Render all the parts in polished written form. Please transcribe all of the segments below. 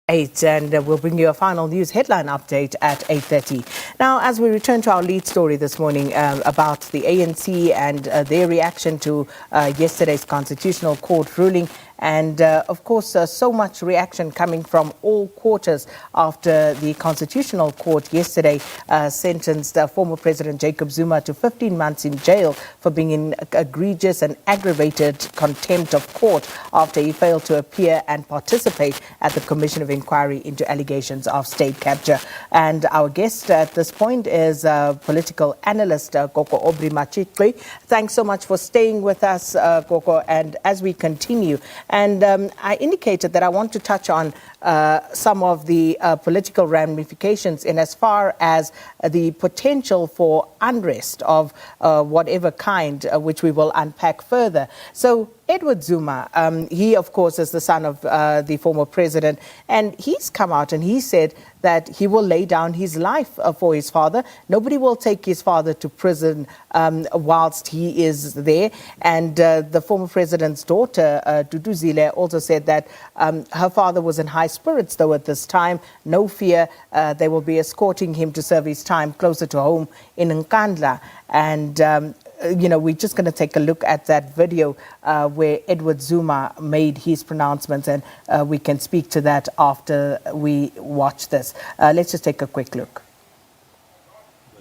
8, and we'll bring you a final news headline update at 8:30. Now, as we return to our lead story this morning about the ANC and their reaction to yesterday's Constitutional Court ruling, and of course, so much reaction coming from all quarters after the Constitutional Court yesterday sentenced former President Jacob Zuma to 15 months in jail for being in egregious and aggravated contempt of court after he failed to appear and participate at the Commission of Inquiry into allegations of state capture. And our guest at this point is political analyst Koko Obri Machitli. Thanks so much for staying with us, Koko, and as we continue. And I indicated that I want to touch on some of the political ramifications in as far as the potential for unrest of whatever kind, which we will unpack further. So Edward Zuma, he, of course, is the son of the former president, and he's come out and he said that he will lay down his life for his father. Nobody will take his father to prison whilst he is there. And the former president's daughter, Dudu Zile, also said that her father was in high spirits, though, at this time. No fear, they will be escorting him to serve his time closer to home in Nkandla. And we're just going to take a look at that video where Edward Zuma made his pronouncements, and we can speak to that after we watch this. Let's just take a quick look.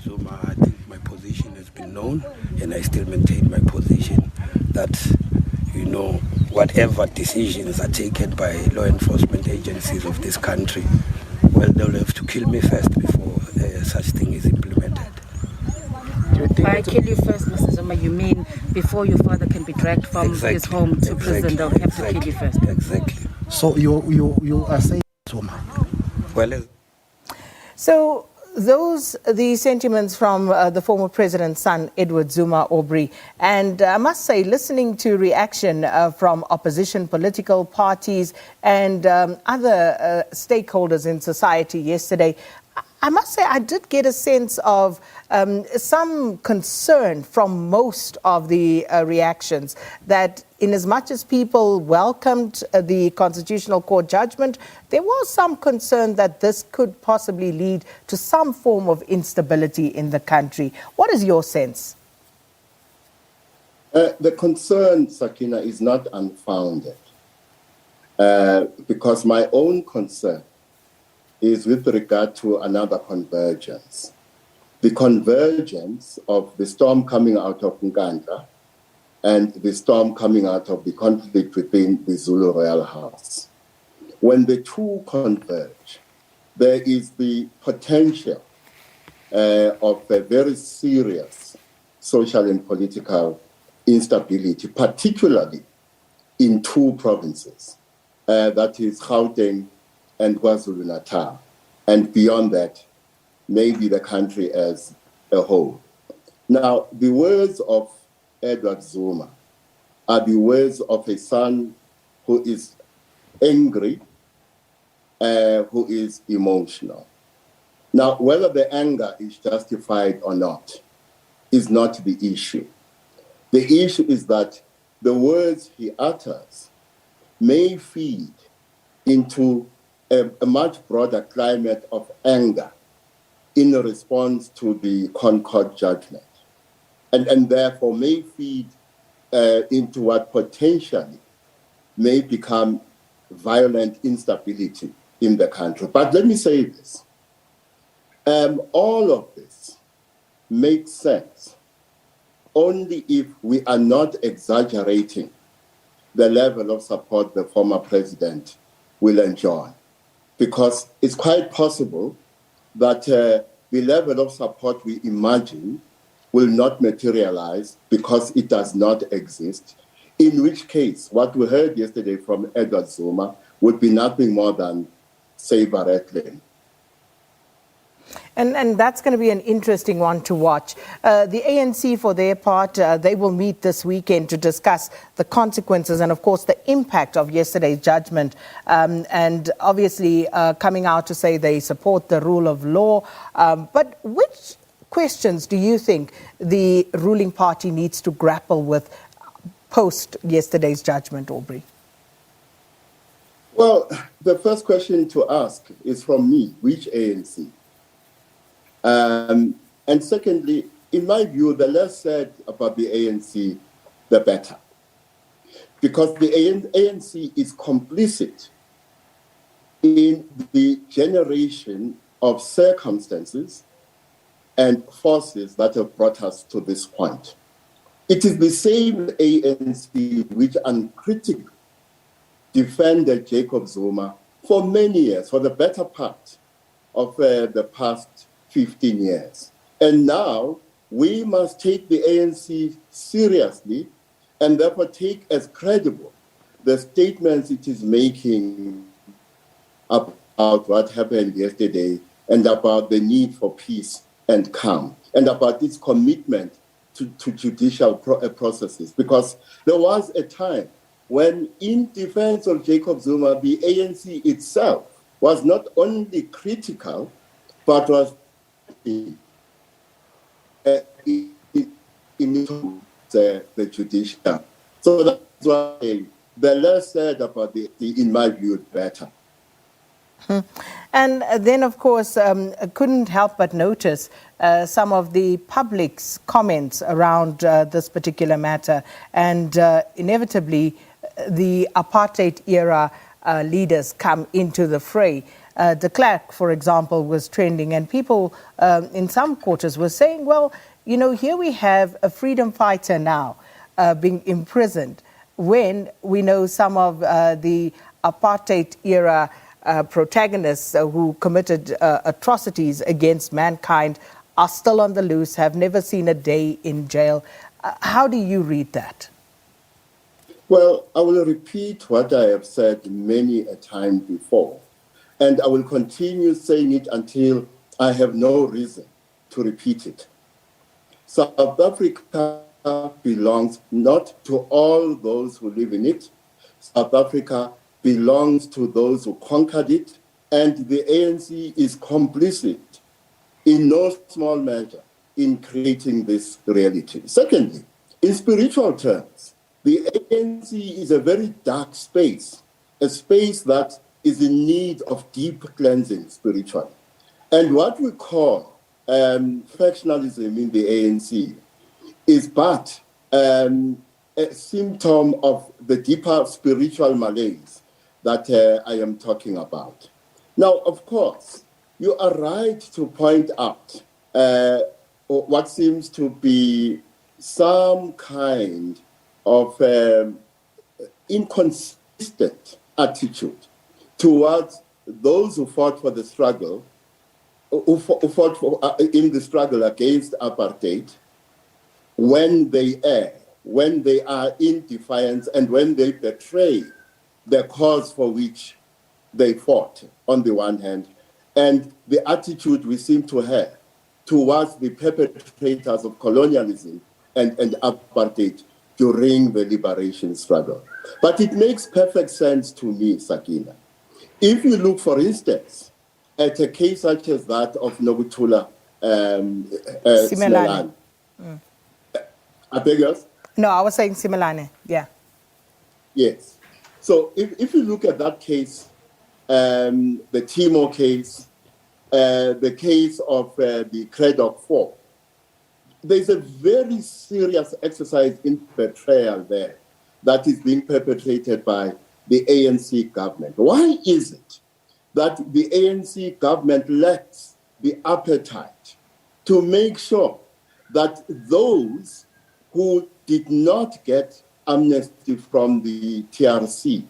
Zuma, I think my position has been known, and I still maintain my position that, whatever decisions are taken by law enforcement agencies of this country, well, they'll have to kill me first before such thing is implemented. By kill you first, Mr. Zuma, you mean before your father can be dragged from his home to prison, they'll have to kill you first? Exactly. So you are saying Zuma? Well, so those the sentiments from the former president's son, Edward Zuma Aubrey. And I must say, listening to reaction from opposition political parties and other stakeholders in society yesterday, I must say I did get a sense of some concern from most of the reactions that in as much as people welcomed the Constitutional Court judgment, there was some concern that this could possibly lead to some form of instability in the country. What is your sense? The concern, Sakina, is not unfounded because my own concern is with regard to another convergence. The convergence of the storm coming out of Nkandla and the storm coming out of the conflict within the Zulu Royal House. When the two converge, there is the potential of a very serious social and political instability, particularly in two provinces, that is Gauteng and KwaZulu-Natal, and beyond that, maybe the country as a whole. Now, the words of Edward Zuma are the words of a son who is angry, who is emotional. Now, whether the anger is justified or not is not the issue. The issue is that the words he utters may feed into a much broader climate of anger in response to the Concord judgment, and therefore may feed into what potentially may become violent instability in the country. But let me say this. All of this makes sense only if we are not exaggerating the level of support the former president will enjoy. Because it's quite possible that the level of support we imagine will not materialize because it does not exist, in which case what we heard yesterday from Edward Zuma would be nothing more than saber-rattling. And that's going to be an interesting one to watch. The ANC, for their part, they will meet this weekend to discuss the consequences and, of course, the impact of yesterday's judgment. And obviously coming out to say they support the rule of law. But which questions do you think the ruling party needs to grapple with post yesterday's judgment, Aubrey? Well, the first question to ask is from me, which ANC? And secondly, in my view, the less said about the ANC, the better. Because the ANC is complicit in the generation of circumstances and forces that have brought us to this point. It is the same ANC which uncritically defended Jacob Zuma for many years, for the better part of the past 15 years. And now we must take the ANC seriously and therefore take as credible the statements it is making about what happened yesterday and about the need for peace and calm and about its commitment to judicial processes. Because there was a time when, in defense of Jacob Zuma, the ANC itself was not only critical, but was in the judicial. So that's why the less said about the in my view, better. And then, of course, couldn't help but notice some of the public's comments around this particular matter. And inevitably, the apartheid era leaders come into the fray. De Klerk, for example, was trending, and people in some quarters were saying, well, you know, here we have a freedom fighter now being imprisoned when we know some of the apartheid era protagonists who committed atrocities against mankind are still on the loose, have never seen a day in jail. How do you read that? Well, I will repeat what I have said many a time before, and I will continue saying it until I have no reason to repeat it. South Africa belongs not to all those who live in it. South Africa belongs to those who conquered it, and the ANC is complicit in no small measure in creating this reality. Secondly, in spiritual terms, the ANC is a very dark space, a space that is in need of deep cleansing spiritually. And what we call factionalism in the ANC is but a symptom of the deeper spiritual malaise that I am talking about. Now, of course, you are right to point out what seems to be some kind of inconsistent attitude towards those who fought for the struggle, who fought in the struggle against apartheid, when they err, when they are in defiance, and when they betray the cause for which they fought, on the one hand, and the attitude we seem to have towards the perpetrators of colonialism and apartheid during the liberation struggle. But it makes perfect sense to me, Sakina. If you look, for instance, at a case such as that of Nokuthula Simelane. I beg yours? No, I was saying Simelane, yeah. Yes. So if you look at that case, the Timor case, the case of the Craddock 4, there's a very serious exercise in betrayal there that is being perpetrated by the ANC government. Why is it that the ANC government lacks the appetite to make sure that those who did not get amnesty from the TRC,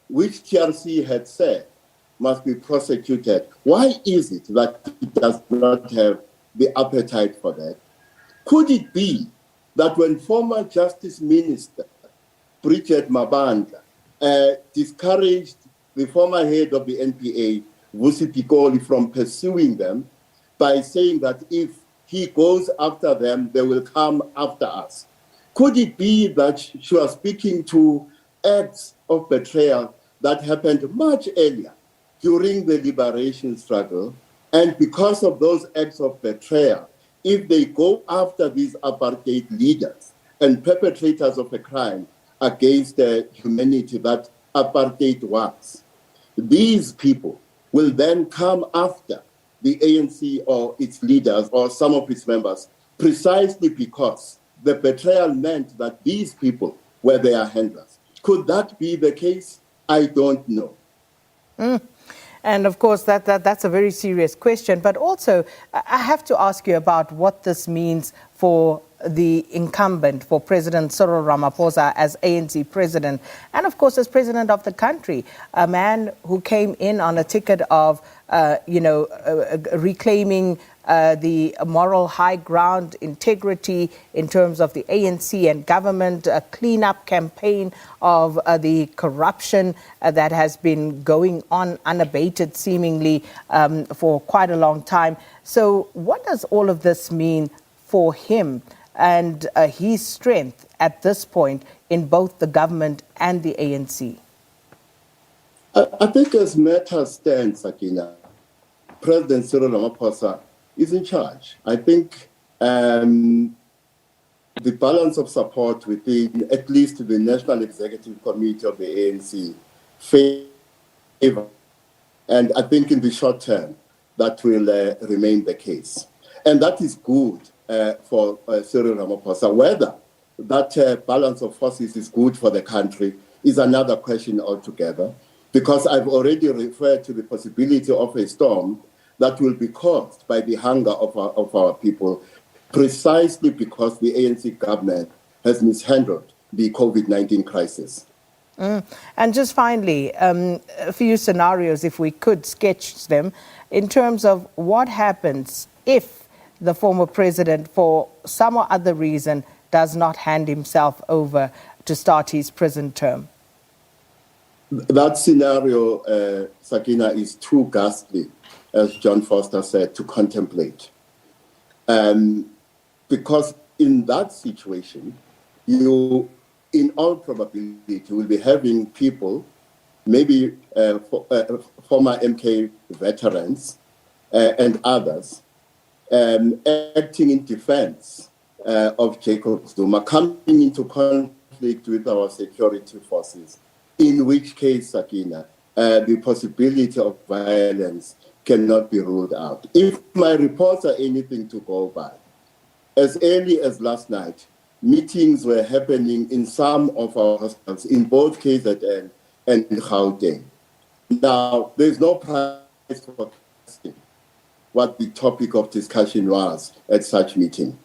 which TRC had said must be prosecuted, why is it that it does not have the appetite for that? Could it be that when former Justice Minister Bridget Mabandla discouraged the former head of the NPA, Vusi Pikoli, from pursuing them by saying that if he goes after them, they will come after us? Could it be that she was speaking to acts of betrayal that happened much earlier during the liberation struggle? And because of those acts of betrayal, if they go after these apartheid leaders and perpetrators of a crime against humanity that apartheid was. These people will then come after the ANC or its leaders or some of its members precisely because the betrayal meant that these people were their handlers. Could that be the case? I don't know. And of course, that's a very serious question. But also, I have to ask you about what this means for the incumbent, for President Cyril Ramaphosa as ANC president, and of course as president of the country, a man who came in on a ticket of, reclaiming the moral high ground, integrity in terms of the ANC and government, a clean-up campaign of the corruption that has been going on unabated seemingly for quite a long time. So what does all of this mean for him and his strength at this point in both the government and the ANC? I think as matters stand, Sakina, President Cyril Ramaphosa is in charge. I think the balance of support within at least the National Executive Committee of the ANC favor, and I think in the short term that will remain the case. And that is good for Cyril Ramaphosa. Whether that balance of forces is good for the country is another question altogether, because I've already referred to the possibility of a storm that will be caused by the hunger of our people, precisely because the ANC government has mishandled the COVID-19 crisis. And just finally, a few scenarios, if we could sketch them, in terms of what happens if the former president, for some or other reason, does not hand himself over to start his prison term. That scenario, Sakina, is too ghastly, as John Foster said, to contemplate. Because in that situation, you, in all probability, will be having people, maybe former MK veterans and others, acting in defense of Jacob Zuma, coming into conflict with our security forces, in which case, Sakina, the possibility of violence cannot be ruled out. If my reports are anything to go by, as early as last night, meetings were happening in some of our hospitals, in both KZN and Gauteng. Now, there's no prize for asking what the topic of discussion was at such meeting.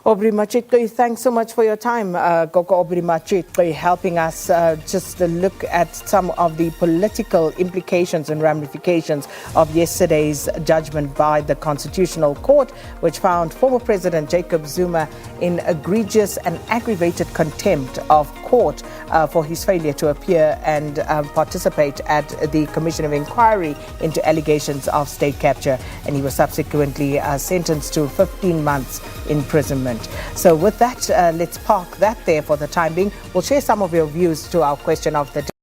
Aubrey Machitwe, thanks so much for your time, Gogo Aubrey Machitwe, helping us just look at some of the political implications and ramifications of yesterday's judgment by the Constitutional Court, which found former President Jacob Zuma in egregious and aggravated contempt of court for his failure to appear and participate at the Commission of Inquiry into allegations of state capture. And he was subsequently sentenced to 15 months imprisonment. So with that, let's park that there for the time being. We'll share some of your views to our question of the day.